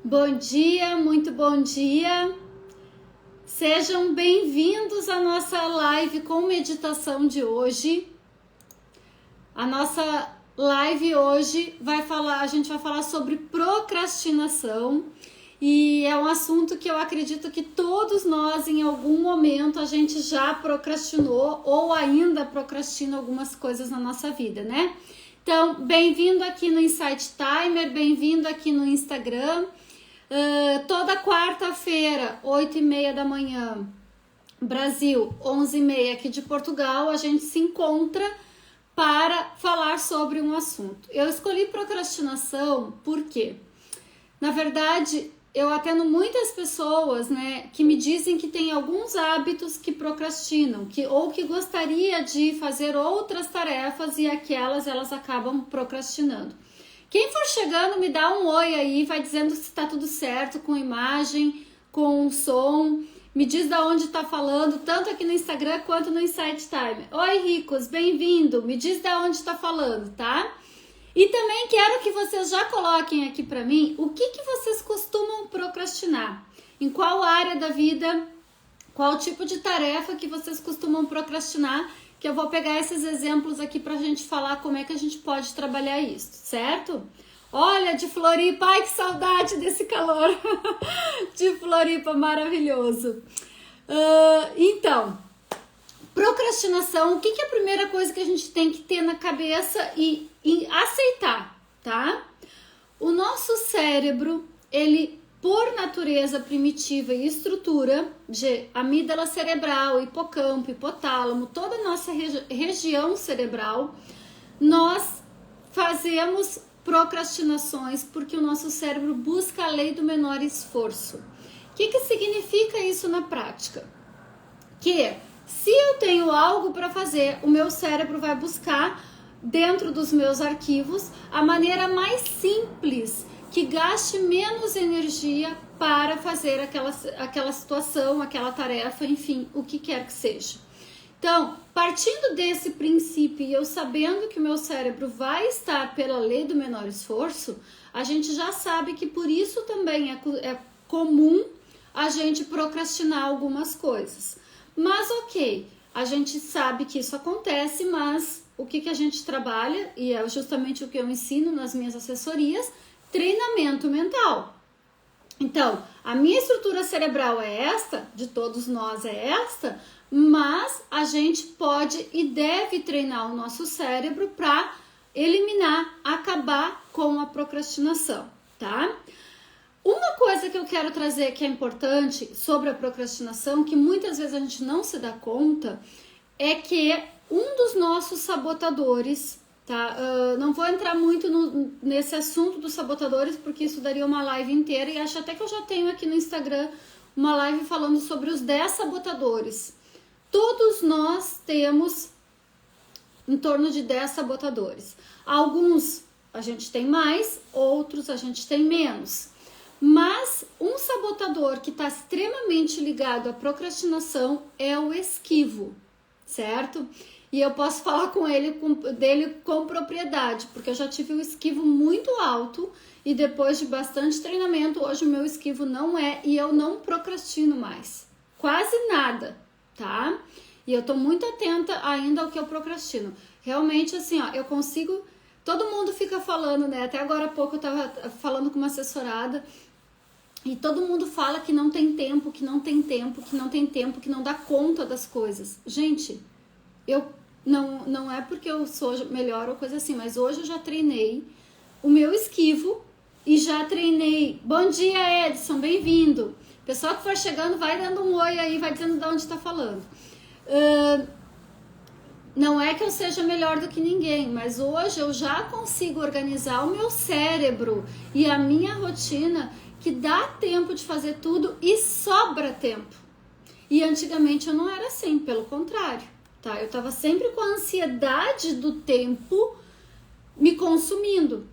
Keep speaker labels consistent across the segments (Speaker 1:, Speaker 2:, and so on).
Speaker 1: Bom dia, muito bom dia. Sejam bem-vindos à nossa live com meditação de hoje. A nossa live hoje a gente vai falar sobre procrastinação e é um assunto que eu acredito que todos nós em algum momento a gente já procrastinou ou ainda procrastina algumas coisas na nossa vida, né? Então, bem-vindo aqui no Insight Timer, bem-vindo aqui no Instagram. Toda quarta-feira, 8h30 da manhã, Brasil, 11h30 aqui de Portugal, a gente se encontra para falar sobre um assunto. Eu escolhi procrastinação porque, na verdade, eu atendo muitas pessoas, né, que me dizem que tem alguns hábitos que procrastinam, ou que gostaria de fazer outras tarefas e elas acabam procrastinando. Quem for chegando, me dá um oi aí, vai dizendo se está tudo certo com imagem, com som. Me diz de onde está falando, tanto aqui no Instagram quanto no Insight Time. Oi, ricos, bem-vindo. Me diz de onde está falando, tá? E também quero que vocês já coloquem aqui para mim o que vocês costumam procrastinar. Em qual área da vida, qual tipo de tarefa que vocês costumam procrastinar, que eu vou pegar esses exemplos aqui pra gente falar como é que a gente pode trabalhar isso, certo? Olha, de Floripa, ai que saudade desse calor, de Floripa, maravilhoso. Então, procrastinação, o que é a primeira coisa que a gente tem que ter na cabeça e aceitar, tá? O nosso cérebro, ele, por natureza primitiva e estrutura de amígdala cerebral, hipocampo, hipotálamo, toda a nossa região cerebral, nós fazemos procrastinações porque o nosso cérebro busca a lei do menor esforço. O que significa isso na prática? Que se eu tenho algo para fazer, o meu cérebro vai buscar dentro dos meus arquivos a maneira mais simples que gaste menos energia para fazer aquela situação, aquela tarefa, enfim, o que quer que seja. Então, partindo desse princípio e eu sabendo que o meu cérebro vai estar pela lei do menor esforço, a gente já sabe que por isso também é comum a gente procrastinar algumas coisas. Mas ok, a gente sabe que isso acontece, mas o que a gente trabalha, e é justamente o que eu ensino nas minhas assessorias, treinamento mental. Então, a minha estrutura cerebral é esta, de todos nós é esta, mas a gente pode e deve treinar o nosso cérebro para eliminar, acabar com a procrastinação, tá? Uma coisa que eu quero trazer que é importante sobre a procrastinação, que muitas vezes a gente não se dá conta, é que um dos nossos sabotadores, tá? Não vou entrar muito nesse assunto dos sabotadores, porque isso daria uma live inteira, e acho até que eu já tenho aqui no Instagram uma live falando sobre os 10 sabotadores. Todos nós temos em torno de 10 sabotadores. Alguns a gente tem mais, outros a gente tem menos. Mas um sabotador que está extremamente ligado à procrastinação é o esquivo, certo? E eu posso falar dele com propriedade, porque eu já tive um esquivo muito alto e depois de bastante treinamento, hoje o meu esquivo não é e eu não procrastino mais. Quase nada, tá? E eu tô muito atenta ainda ao que eu procrastino. Realmente, assim, ó, eu consigo... Todo mundo fica falando, né? Até agora há pouco eu tava falando com uma assessorada e todo mundo fala que não tem tempo, que não tem tempo, que não tem tempo, que não dá conta das coisas. Gente, eu não é porque eu sou melhor ou coisa assim, mas hoje eu já treinei o meu esquivo e já treinei. Bom dia, Edson, bem-vindo. Pessoal que for chegando, vai dando um oi aí, vai dizendo de onde tá falando. Não é que eu seja melhor do que ninguém, mas hoje eu já consigo organizar o meu cérebro e a minha rotina que dá tempo de fazer tudo e sobra tempo. E antigamente eu não era assim, pelo contrário. Tá? Eu estava sempre com a ansiedade do tempo me consumindo.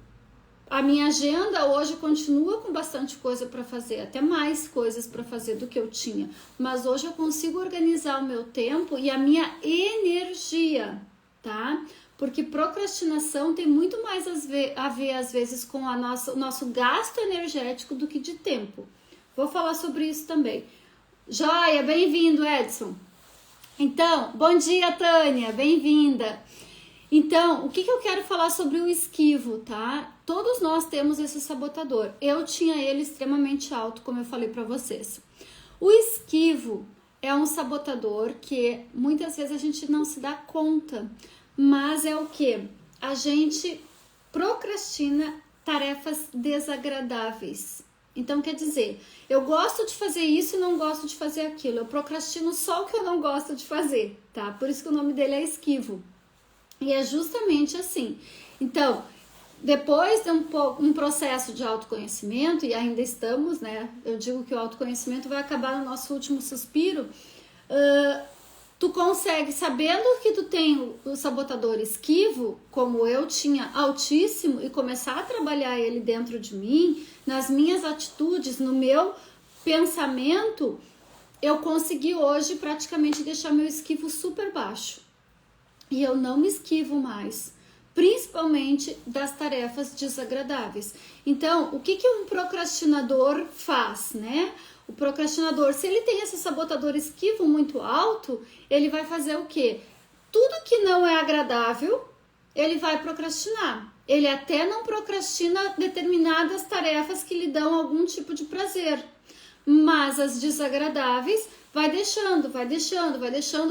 Speaker 1: A minha agenda hoje continua com bastante coisa para fazer, até mais coisas para fazer do que eu tinha. Mas hoje eu consigo organizar o meu tempo e a minha energia, tá? Porque procrastinação tem muito mais a ver às vezes com o nosso gasto energético do que de tempo. Vou falar sobre isso também. Joia, bem-vindo, Edson. Então, bom dia, Tânia, bem-vinda. Então, o que eu quero falar sobre o esquivo, tá? Todos nós temos esse sabotador. Eu tinha ele extremamente alto, como eu falei para vocês. O esquivo é um sabotador que muitas vezes a gente não se dá conta, mas é o que? A gente procrastina tarefas desagradáveis. Então, quer dizer, eu gosto de fazer isso e não gosto de fazer aquilo. Eu procrastino só o que eu não gosto de fazer, tá? Por isso que o nome dele é esquivo. E é justamente assim. Então, depois de um processo de autoconhecimento, e ainda estamos, né? Eu digo que o autoconhecimento vai acabar no nosso último suspiro. Tu consegue, sabendo que tu tem o sabotador esquivo, como eu tinha altíssimo, e começar a trabalhar ele dentro de mim, nas minhas atitudes, no meu pensamento, eu consegui hoje praticamente deixar meu esquivo super baixo. E eu não me esquivo mais, principalmente das tarefas desagradáveis. Então, o que um procrastinador faz, né? O procrastinador, se ele tem esse sabotador esquivo muito alto, ele vai fazer o quê? Tudo que não é agradável, ele vai procrastinar. Ele até não procrastina determinadas tarefas que lhe dão algum tipo de prazer. Mas as desagradáveis vai deixando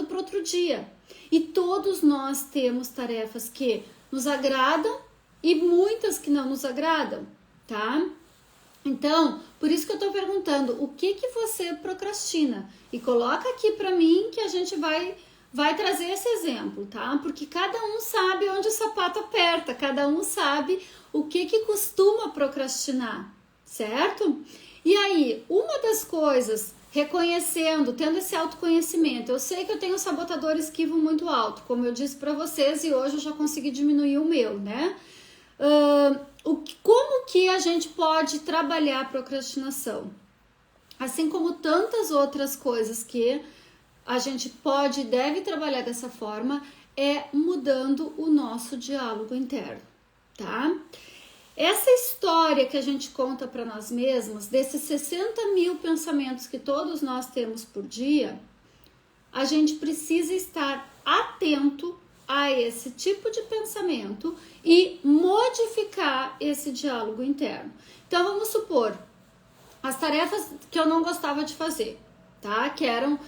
Speaker 1: para outro dia. E todos nós temos tarefas que nos agradam e muitas que não nos agradam, tá? Então, por isso que eu tô perguntando, o que você procrastina? E coloca aqui pra mim que a gente vai trazer esse exemplo, tá? Porque cada um sabe onde o sapato aperta, cada um sabe o que costuma procrastinar, certo? E aí, uma das coisas, reconhecendo, tendo esse autoconhecimento, eu sei que eu tenho um sabotador esquivo muito alto, como eu disse pra vocês, e hoje eu já consegui diminuir o meu, né? Como que a gente pode trabalhar a procrastinação? Assim como tantas outras coisas que a gente pode e deve trabalhar dessa forma, é mudando o nosso diálogo interno, tá? Essa história que a gente conta para nós mesmos, desses 60 mil pensamentos que todos nós temos por dia, a gente precisa estar atento a esse tipo de pensamento e modificar esse diálogo interno. Então, vamos supor, as tarefas que eu não gostava de fazer, tá? Que eram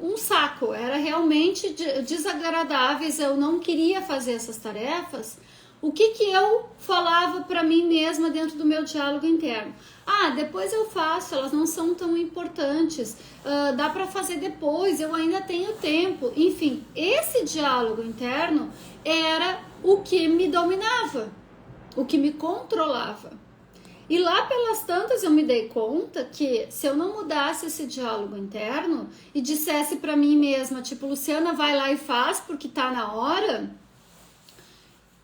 Speaker 1: um saco, era realmente desagradáveis, eu não queria fazer essas tarefas. O que eu falava para mim mesma dentro do meu diálogo interno? Depois eu faço, elas não são tão importantes, dá para fazer depois, eu ainda tenho tempo. Enfim, esse diálogo interno era o que me dominava, o que me controlava. E lá pelas tantas eu me dei conta que se eu não mudasse esse diálogo interno e dissesse para mim mesma, tipo, Luciana, vai lá e faz porque tá na hora,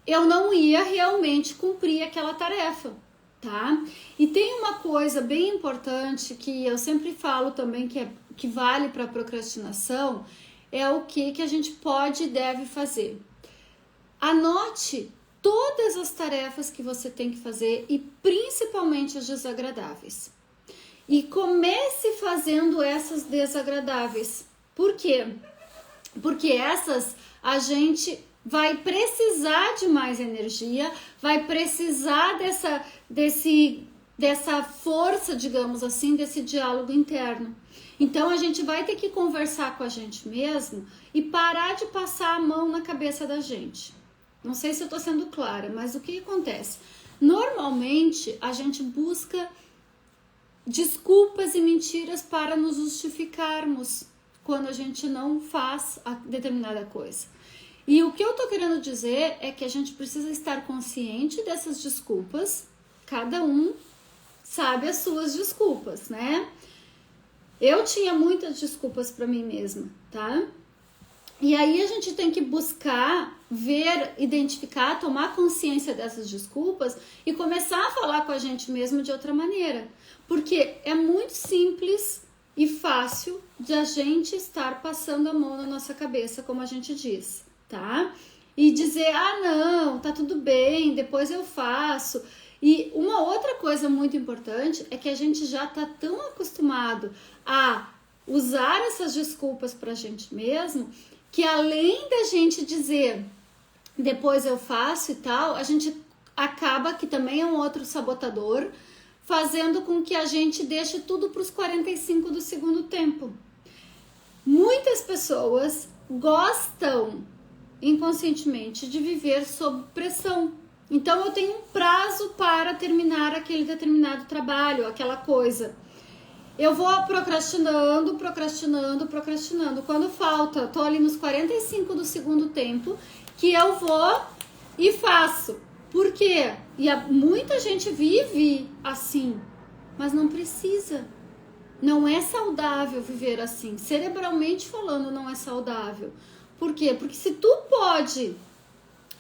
Speaker 1: eu não ia realmente cumprir aquela tarefa, tá? E tem uma coisa bem importante que eu sempre falo também que vale para procrastinação, é o que a gente pode e deve fazer. Anote todas as tarefas que você tem que fazer e principalmente as desagradáveis. E comece fazendo essas desagradáveis. Por quê? Porque essas a gente vai precisar de mais energia, vai precisar dessa força, digamos assim, desse diálogo interno. Então a gente vai ter que conversar com a gente mesmo e parar de passar a mão na cabeça da gente. Não sei se eu tô sendo clara, mas o que acontece? Normalmente a gente busca desculpas e mentiras para nos justificarmos quando a gente não faz a determinada coisa. E o que eu tô querendo dizer é que a gente precisa estar consciente dessas desculpas, cada um sabe as suas desculpas, né? Eu tinha muitas desculpas para mim mesma, tá? E aí a gente tem que buscar, ver, identificar, tomar consciência dessas desculpas e começar a falar com a gente mesmo de outra maneira. Porque é muito simples e fácil de a gente estar passando a mão na nossa cabeça, como a gente diz, tá? E dizer, ah, não, tá tudo bem, depois eu faço. E uma outra coisa muito importante é que a gente já tá tão acostumado a usar essas desculpas pra gente mesmo, que além da gente dizer, depois eu faço e tal, a gente acaba, que também é um outro sabotador, fazendo com que a gente deixe tudo para os 45 do segundo tempo. Muitas pessoas gostam inconscientemente de viver sob pressão. Então eu tenho um prazo para terminar aquele determinado trabalho, aquela coisa. Eu vou procrastinando. Quando falta, tô ali nos 45 do segundo tempo, que eu vou e faço. Por quê? E muita gente vive assim, mas não precisa. Não é saudável viver assim. Cerebralmente falando, não é saudável. Por quê? Porque se tu pode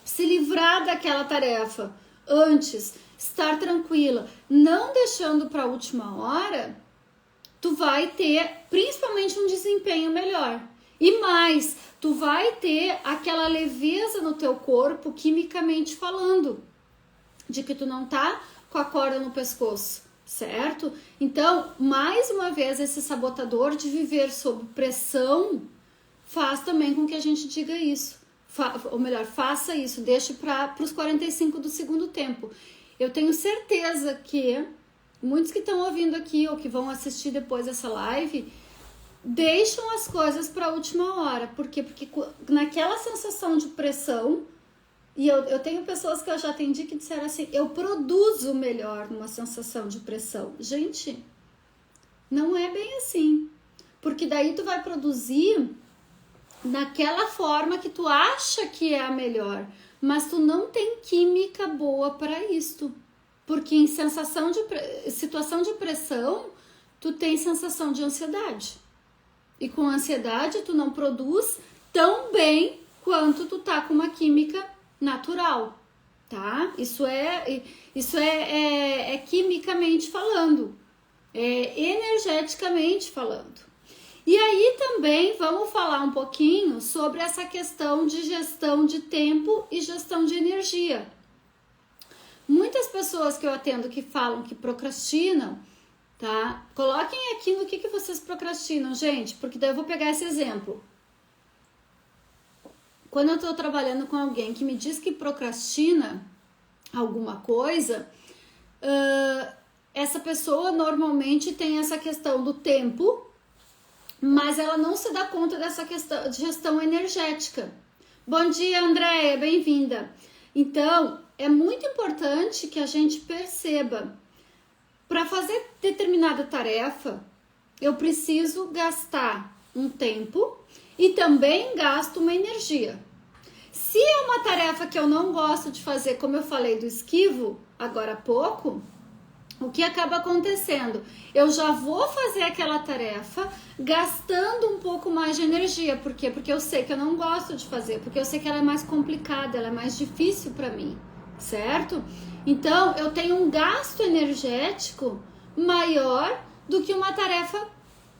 Speaker 1: se livrar daquela tarefa antes, estar tranquila, não deixando para a última hora, tu vai ter principalmente um desempenho melhor. E mais, tu vai ter aquela leveza no teu corpo, quimicamente falando, de que tu não tá com a corda no pescoço, certo? Então, mais uma vez, esse sabotador de viver sob pressão faz também com que a gente diga isso. Ou melhor, faça isso, deixe para os 45 do segundo tempo. Eu tenho certeza que muitos que estão ouvindo aqui ou que vão assistir depois essa live deixam as coisas para a última hora. Por quê? Porque naquela sensação de pressão, e eu tenho pessoas que eu já atendi que disseram assim, eu produzo melhor numa sensação de pressão. Gente, não é bem assim. Porque daí tu vai produzir naquela forma que tu acha que é a melhor, mas tu não tem química boa para isto. Porque em situação de pressão, tu tem sensação de ansiedade. E com ansiedade, tu não produz tão bem quanto tu tá com uma química natural, tá? Isso é quimicamente falando, energeticamente falando. E aí também vamos falar um pouquinho sobre essa questão de gestão de tempo e gestão de energia. Muitas pessoas que eu atendo que falam que procrastinam, tá? Coloquem aqui no que vocês procrastinam, gente, porque daí eu vou pegar esse exemplo. Quando eu tô trabalhando com alguém que me diz que procrastina alguma coisa, essa pessoa normalmente tem essa questão do tempo, mas ela não se dá conta dessa questão de gestão energética. Bom dia, Andréia, bem-vinda. Então, é muito importante que a gente perceba, para fazer determinada tarefa, eu preciso gastar um tempo e também gasto uma energia. Se é uma tarefa que eu não gosto de fazer, como eu falei do esquivo agora há pouco, o que acaba acontecendo? Eu já vou fazer aquela tarefa gastando um pouco mais de energia. Por quê? Porque eu sei que eu não gosto de fazer, porque eu sei que ela é mais complicada, ela é mais difícil para mim, certo? Então, eu tenho um gasto energético maior do que uma tarefa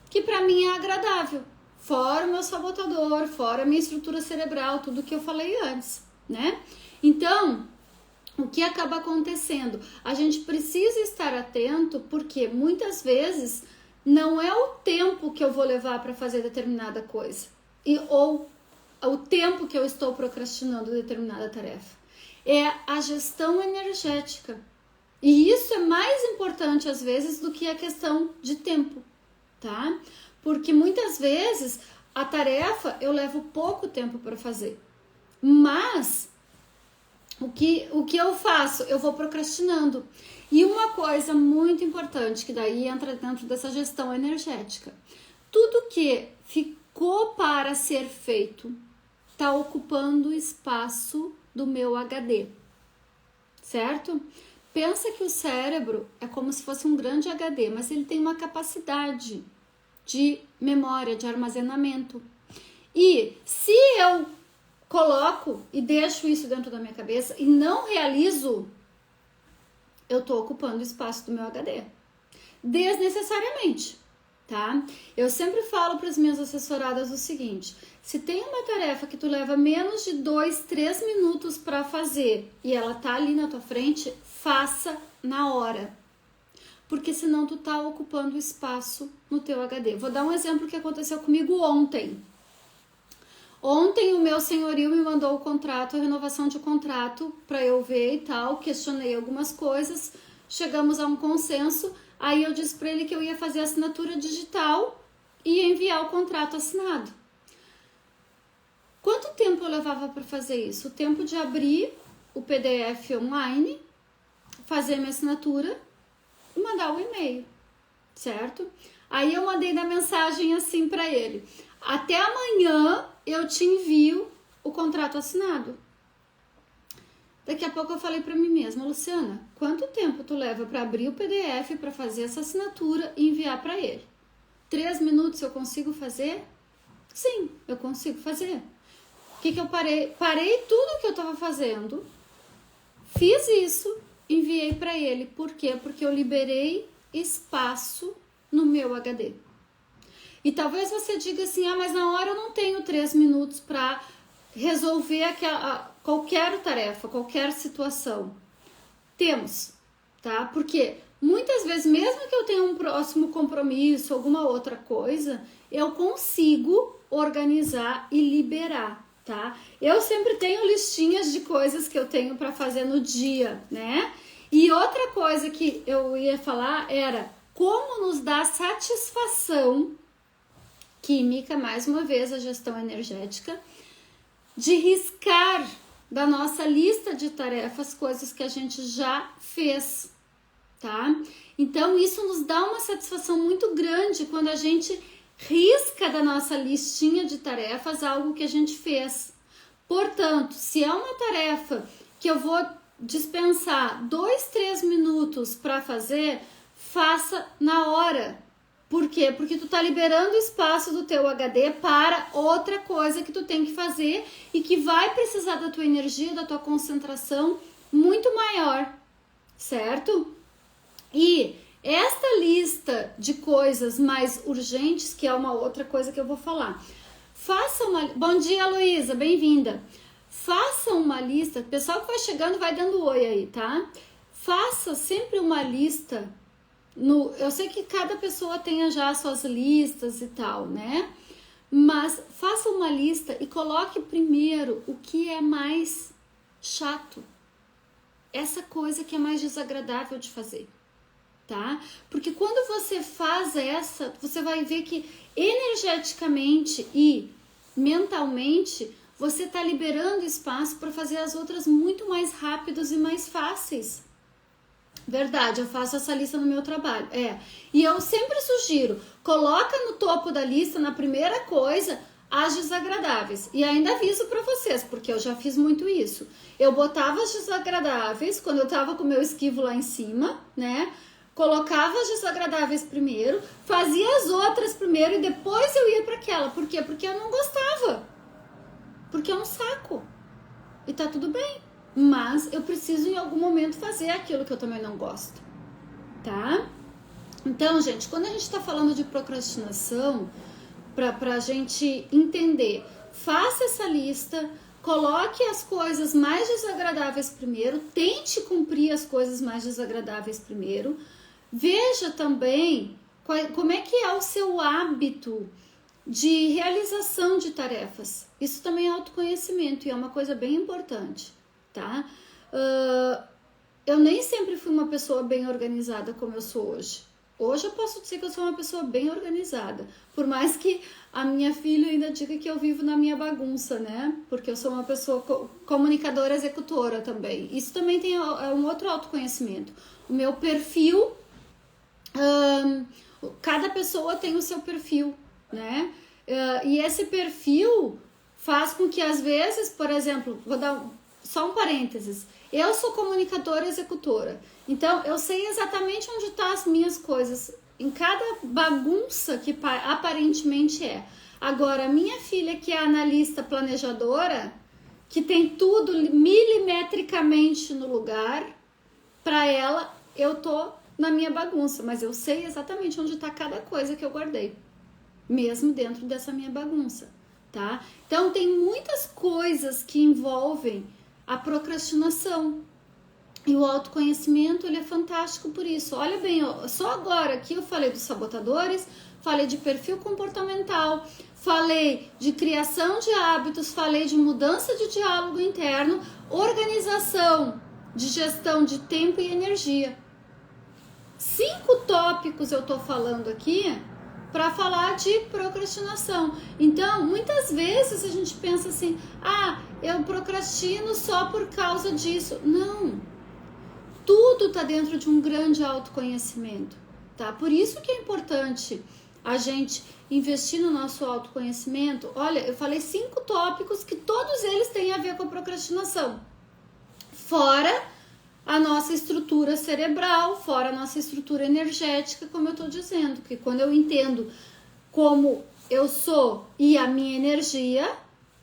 Speaker 1: que para mim é agradável. Fora o meu sabotador, fora a minha estrutura cerebral, tudo que eu falei antes, né? Então, o que acaba acontecendo? A gente precisa estar atento porque muitas vezes não é o tempo que eu vou levar para fazer determinada coisa ou o tempo que eu estou procrastinando determinada tarefa. É a gestão energética. E isso é mais importante às vezes do que a questão de tempo, tá? Porque muitas vezes a tarefa eu levo pouco tempo para fazer. Mas o que eu faço? Eu vou procrastinando. E uma coisa muito importante, que daí entra dentro dessa gestão energética. Tudo que ficou para ser feito está ocupando o espaço do meu HD, certo? Pensa que o cérebro é como se fosse um grande HD, mas ele tem uma capacidade de memória, de armazenamento. E se eu coloco e deixo isso dentro da minha cabeça e não realizo, eu estou ocupando o espaço do meu HD. Desnecessariamente. tá? Eu sempre falo para as minhas assessoradas o seguinte: se tem uma tarefa que tu leva menos de 2, 3 minutos para fazer e ela tá ali na tua frente, faça na hora. Porque senão tu tá ocupando espaço no teu HD. Vou dar um exemplo que aconteceu comigo ontem. Ontem o meu senhorio me mandou o contrato, a renovação de contrato para eu ver e tal, questionei algumas coisas, chegamos a um consenso, aí eu disse para ele que eu ia fazer a assinatura digital e ia enviar o contrato assinado. Quanto tempo eu levava para fazer isso? O tempo de abrir o PDF online, fazer minha assinatura e mandar o e-mail, certo? Aí eu mandei na mensagem assim para ele: até amanhã eu te envio o contrato assinado. Daqui a pouco eu falei para mim mesma: Luciana, quanto tempo tu leva para abrir o PDF, para fazer essa assinatura e enviar para ele? 3 minutos eu consigo fazer? Sim, eu consigo fazer. O que eu parei? Parei tudo que eu estava fazendo, fiz isso, enviei para ele. Por quê? Porque eu liberei espaço no meu HD. E talvez você diga assim: ah, mas na hora eu não tenho 3 minutos para resolver qualquer tarefa, qualquer situação. Temos, tá? Porque muitas vezes, mesmo que eu tenha um próximo compromisso, alguma outra coisa, eu consigo organizar e liberar, tá? Eu sempre tenho listinhas de coisas que eu tenho para fazer no dia, né? E outra coisa que eu ia falar era como nos dá satisfação química, mais uma vez a gestão energética, de riscar da nossa lista de tarefas coisas que a gente já fez, tá? Então isso nos dá uma satisfação muito grande quando a gente risca da nossa listinha de tarefas algo que a gente fez. Portanto, se é uma tarefa que eu vou dispensar 2, 3 minutos para fazer, faça na hora. Por quê? Porque tu tá liberando espaço do teu HD para outra coisa que tu tem que fazer e que vai precisar da tua energia, da tua concentração muito maior, certo? E esta lista de coisas mais urgentes, que é uma outra coisa que eu vou falar. Faça uma... Bom dia, Luísa, bem-vinda. Faça uma lista, o pessoal que vai chegando vai dando oi aí, tá? Faça sempre uma lista. Eu sei que cada pessoa tenha já as suas listas e tal, né? Mas faça uma lista e coloque primeiro o que é mais chato. Essa coisa que é mais desagradável de fazer, tá? Porque quando você faz essa, você vai ver que energeticamente e mentalmente você tá liberando espaço para fazer as outras muito mais rápidas e mais fáceis. Verdade, eu faço essa lista no meu trabalho. E eu sempre sugiro, coloca no topo da lista, na primeira coisa, as desagradáveis. E ainda aviso para vocês, porque eu já fiz muito isso. Eu botava as desagradáveis quando eu tava com o meu esquivo lá em cima, né? Colocava as desagradáveis primeiro, fazia as outras primeiro e depois eu ia para aquela. Por quê? Porque eu não gostava. Porque é um saco. E tá tudo bem. Mas eu preciso em algum momento fazer aquilo que eu também não gosto, tá? Então, gente, quando a gente tá falando de procrastinação, pra gente entender, faça essa lista, coloque as coisas mais desagradáveis primeiro, tente cumprir as coisas mais desagradáveis primeiro, veja também como é que é o seu hábito de realização de tarefas. Isso também é autoconhecimento e é uma coisa bem importante, tá? Eu nem sempre fui uma pessoa bem organizada como eu sou hoje. Hoje eu posso dizer que eu sou uma pessoa bem organizada, por mais que a minha filha ainda diga que eu vivo na minha bagunça, né? Porque eu sou uma pessoa comunicadora executora também. Isso também é um outro autoconhecimento. O meu perfil, cada pessoa tem o seu perfil, né? E esse perfil faz com que às vezes, por exemplo, vou dar só um parênteses, eu sou comunicadora executora, então eu sei exatamente onde estão as minhas coisas, em cada bagunça que aparentemente é. Agora, minha filha, que é analista planejadora, que tem tudo milimetricamente no lugar, para ela, eu tô na minha bagunça, mas eu sei exatamente onde está cada coisa que eu guardei, mesmo dentro dessa minha bagunça, tá? Então tem muitas coisas que envolvem a procrastinação. E o autoconhecimento, ele é fantástico por isso. Olha bem, só agora aqui eu falei dos sabotadores, falei de perfil comportamental, falei de criação de hábitos, falei de mudança de diálogo interno, organização, de gestão de tempo e energia. 5 tópicos eu tô falando aqui para falar de procrastinação. Então, muitas vezes a gente pensa assim, eu procrastino só por causa disso. Não. Tudo tá dentro de um grande autoconhecimento, tá? Por isso que é importante a gente investir no nosso autoconhecimento. Olha, eu falei 5 tópicos que todos eles têm a ver com a procrastinação. Fora a nossa estrutura cerebral, fora a nossa estrutura energética, como eu tô dizendo, que quando eu entendo como eu sou e a minha energia,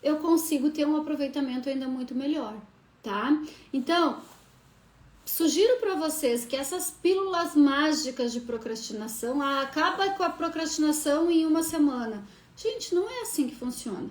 Speaker 1: eu consigo ter um aproveitamento ainda muito melhor, tá? Então, sugiro para vocês que essas pílulas mágicas de procrastinação, acaba com a procrastinação em uma semana. Gente, não é assim que funciona.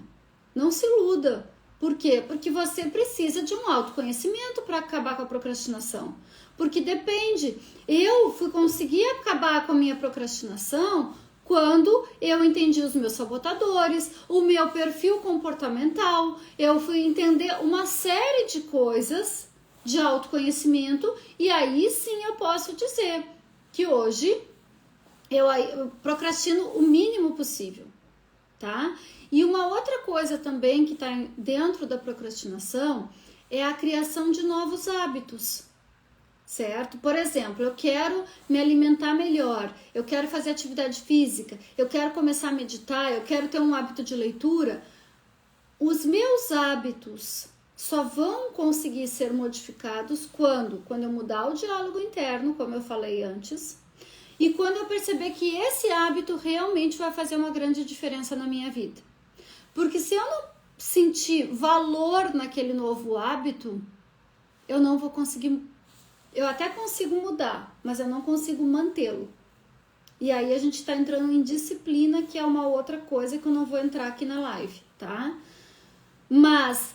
Speaker 1: Não se iluda. Por quê? Porque você precisa de um autoconhecimento para acabar com a procrastinação. Porque depende. Eu fui conseguir acabar com a minha procrastinação quando eu entendi os meus sabotadores, o meu perfil comportamental, eu fui entender uma série de coisas de autoconhecimento, e aí sim eu posso dizer que hoje eu procrastino o mínimo possível, tá? E uma outra coisa também que está dentro da procrastinação é a criação de novos hábitos, certo? Por exemplo, eu quero me alimentar melhor, eu quero fazer atividade física, eu quero começar a meditar, eu quero ter um hábito de leitura. Os meus hábitos só vão conseguir ser modificados quando eu mudar o diálogo interno, como eu falei antes, e quando eu perceber que esse hábito realmente vai fazer uma grande diferença na minha vida. Porque se eu não sentir valor naquele novo hábito, eu não vou conseguir, eu até consigo mudar, mas eu não consigo mantê-lo. E aí a gente está entrando em disciplina, que é uma outra coisa que eu não vou entrar aqui na live, tá? Mas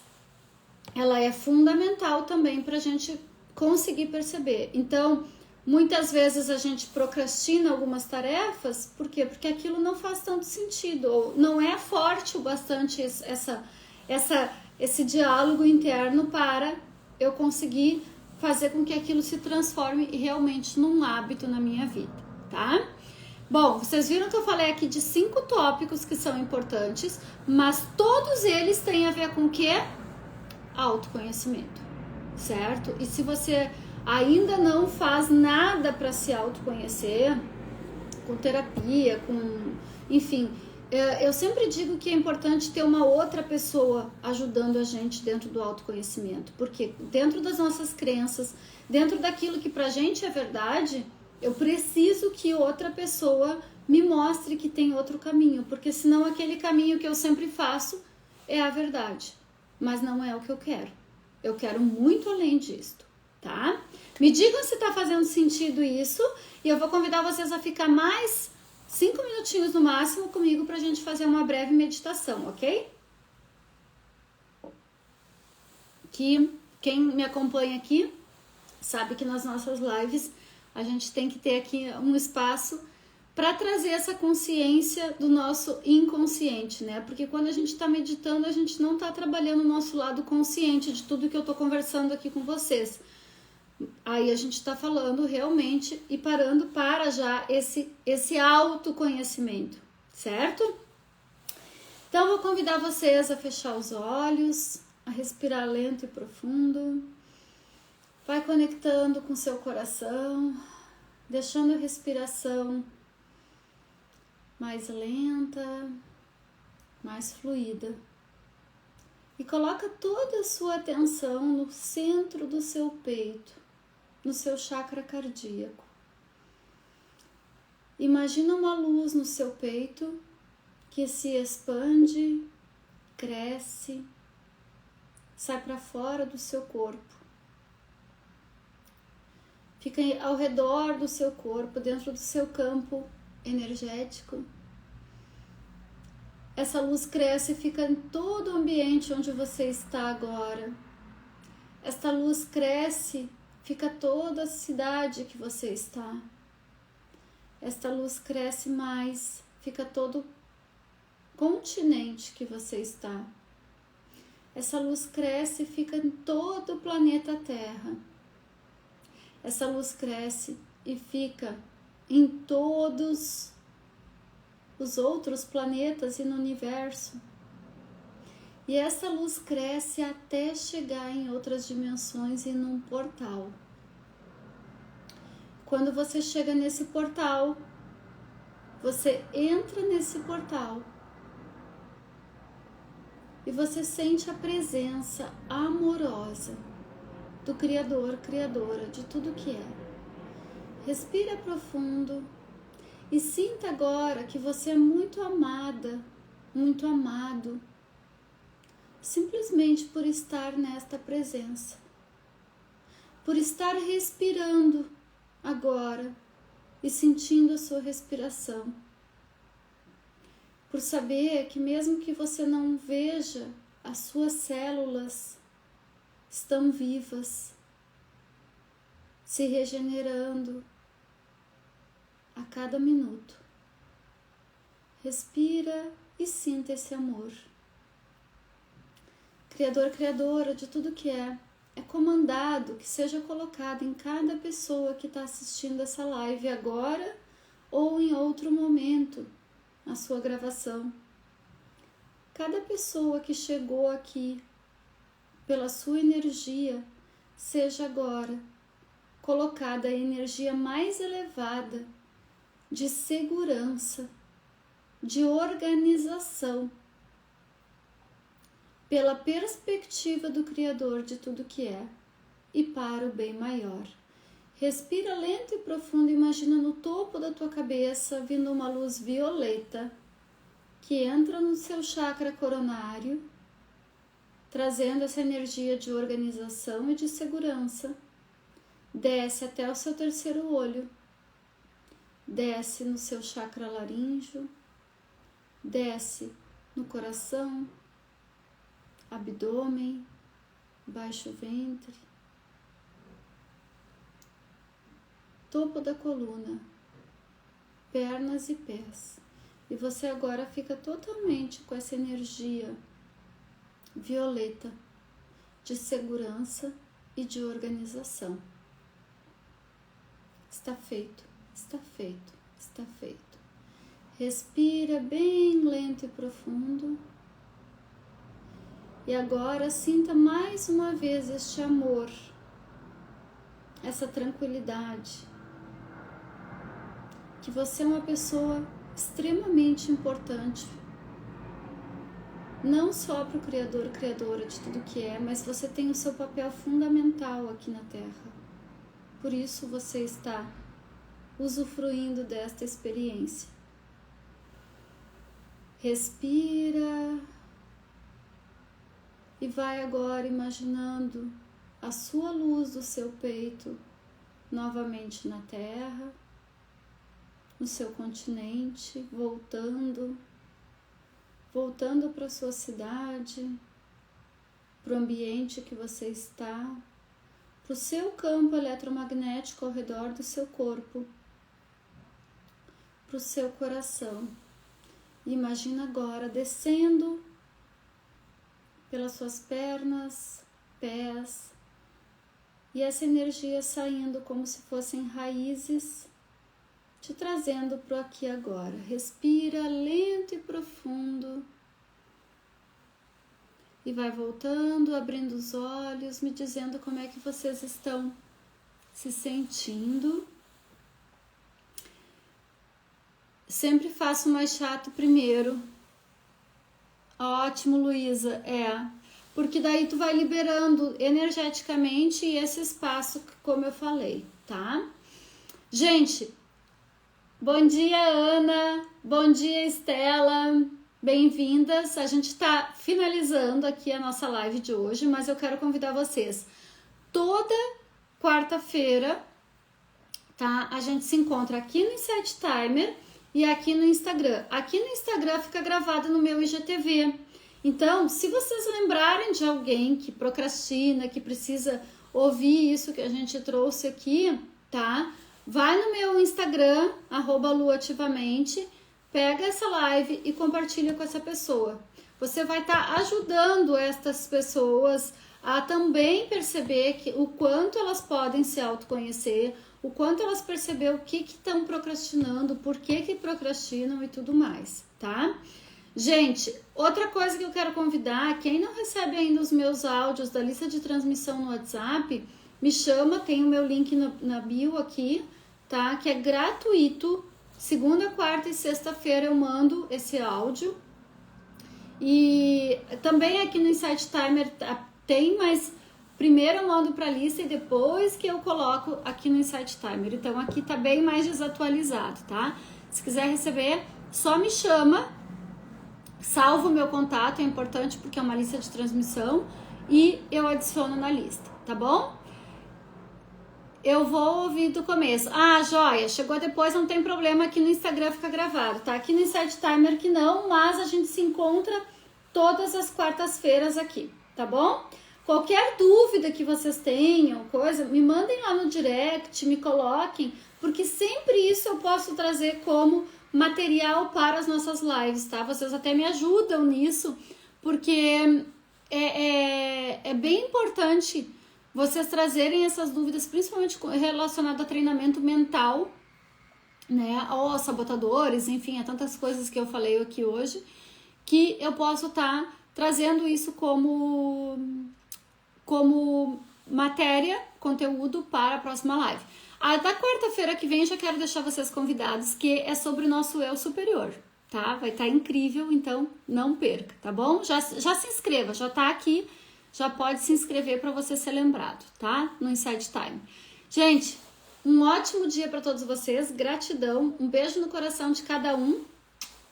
Speaker 1: ela é fundamental também para a gente conseguir perceber. Então, muitas vezes a gente procrastina algumas tarefas, por quê? Porque aquilo não faz tanto sentido, ou não é forte o bastante esse diálogo interno para eu conseguir fazer com que aquilo se transforme realmente num hábito na minha vida, tá? Bom, vocês viram que eu falei aqui de 5 tópicos que são importantes, mas todos eles têm a ver com o quê? Autoconhecimento, certo? E se você ainda não faz nada para se autoconhecer, com terapia, enfim, eu sempre digo que é importante ter uma outra pessoa ajudando a gente dentro do autoconhecimento, porque dentro das nossas crenças, dentro daquilo que pra gente é verdade, eu preciso que outra pessoa me mostre que tem outro caminho, porque senão aquele caminho que eu sempre faço é a verdade, mas não é o que eu quero. Eu quero muito além disto, tá? Me digam se tá fazendo sentido isso, e eu vou convidar vocês a ficar mais 5 minutinhos no máximo comigo pra gente fazer uma breve meditação, ok? Que quem me acompanha aqui sabe que nas nossas lives a gente tem que ter aqui um espaço para trazer essa consciência do nosso inconsciente, né? Porque quando a gente está meditando, a gente não está trabalhando o nosso lado consciente de tudo que eu estou conversando aqui com vocês. Aí a gente está falando realmente e parando para já esse autoconhecimento, certo? Então, vou convidar vocês a fechar os olhos, a respirar lento e profundo. Vai conectando com seu coração, deixando a respiração mais lenta, mais fluida. E coloca toda a sua atenção no centro do seu peito, no seu chakra cardíaco. Imagina uma luz no seu peito que se expande, cresce, sai para fora do seu corpo. fica ao redor do seu corpo, dentro do seu campo energético. Essa luz cresce e fica em todo o ambiente onde você está agora. Esta luz cresce, fica toda a cidade que você está. Esta luz cresce mais, fica todo o continente que você está. Essa luz cresce e fica em todo o planeta Terra. Essa luz cresce e fica em todos os outros planetas e no universo. E essa luz cresce até chegar em outras dimensões e num portal. Quando você chega nesse portal, você entra nesse portal e você sente a presença amorosa do Criador, Criadora de tudo que é. Respira profundo e sinta agora que você é muito amada, muito amado, simplesmente por estar nesta presença, por estar respirando agora e sentindo a sua respiração, por saber que mesmo que você não veja, as suas células estão vivas, se regenerando a cada minuto. Respira e sinta esse amor. Criador, Criadora de tudo que é comandado que seja colocado em cada pessoa que está assistindo essa live agora ou em outro momento, a sua gravação. Cada pessoa que chegou aqui pela sua energia, seja agora colocada a energia mais elevada de segurança, de organização, pela perspectiva do Criador de tudo que é e para o bem maior. Respira lento e profundo, imagina no topo da tua cabeça vindo uma luz violeta que entra no seu chakra coronário, trazendo essa energia de organização e de segurança. Desce até o seu terceiro olho, desce no seu chakra laríngeo, desce no coração, abdômen, baixo ventre, topo da coluna, pernas e pés. E você agora fica totalmente com essa energia violeta de segurança e de organização. Está feito, está feito, está feito. Respira bem lento e profundo. E agora sinta mais uma vez este amor, essa tranquilidade, que você é uma pessoa extremamente importante, não só para o Criador, Criadora de tudo que é, mas você tem o seu papel fundamental aqui na Terra. Por isso você está usufruindo desta experiência. Respira. E vai agora imaginando a sua luz do seu peito novamente na Terra, no seu continente, voltando para a sua cidade, para o ambiente que você está, para o seu campo eletromagnético ao redor do seu corpo, para o seu coração. E imagina agora descendo pelas suas pernas, pés, e essa energia saindo como se fossem raízes, te trazendo para o aqui e agora. Respira lento e profundo e vai voltando, abrindo os olhos, me dizendo como é que vocês estão se sentindo. Sempre faço o mais chato primeiro. Ótimo, Luísa, porque daí tu vai liberando energeticamente esse espaço, como eu falei, tá? Gente, bom dia, Ana, bom dia, Estela, bem-vindas. A gente tá finalizando aqui a nossa live de hoje, mas eu quero convidar vocês. Toda quarta-feira tá? A gente se encontra aqui no Insight Timer e aqui no Instagram. Aqui no Instagram fica gravado no meu IGTV. Então, se vocês lembrarem de alguém que procrastina, que precisa ouvir isso que a gente trouxe aqui, tá? Vai no meu Instagram, @luativamente, pega essa live e compartilha com essa pessoa. Você vai estar ajudando estas pessoas a também perceber o quanto elas podem se autoconhecer, o quanto elas perceber o que estão procrastinando, por que procrastinam e tudo mais, tá? Gente, outra coisa que eu quero convidar, quem não recebe ainda os meus áudios da lista de transmissão no WhatsApp, me chama, tem o meu link na bio aqui, tá? Que é gratuito, segunda, quarta e sexta-feira eu mando esse áudio. E também aqui no Insight Timer tem, mas primeiro eu mando para a lista e depois que eu coloco aqui no Insight Timer. Então aqui tá bem mais desatualizado, tá? Se quiser receber, só me chama, salvo o meu contato, é importante porque é uma lista de transmissão, e eu adiciono na lista, tá bom? Eu vou ouvir do começo. Ah, joia, chegou depois, não tem problema, aqui no Instagram fica gravado, tá? Aqui no Insight Timer que não, mas a gente se encontra todas as quartas-feiras aqui, tá bom? Qualquer dúvida que vocês tenham, me mandem lá no direct, me coloquem, porque sempre isso eu posso trazer como material para as nossas lives, tá? Vocês até me ajudam nisso, porque é bem importante vocês trazerem essas dúvidas, principalmente relacionadas a treinamento mental, né? Ou a sabotadores, enfim, a tantas coisas que eu falei aqui hoje, que eu posso estar trazendo isso como matéria, conteúdo para a próxima live. Da quarta-feira que vem já quero deixar vocês convidados, que é sobre o nosso eu superior, tá? Vai estar incrível, então não perca, tá bom? Já se inscreva, já tá aqui, já pode se inscrever para você ser lembrado, tá? No Insight Time. Gente, um ótimo dia para todos vocês, gratidão, um beijo no coração de cada um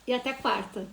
Speaker 1: e até quarta.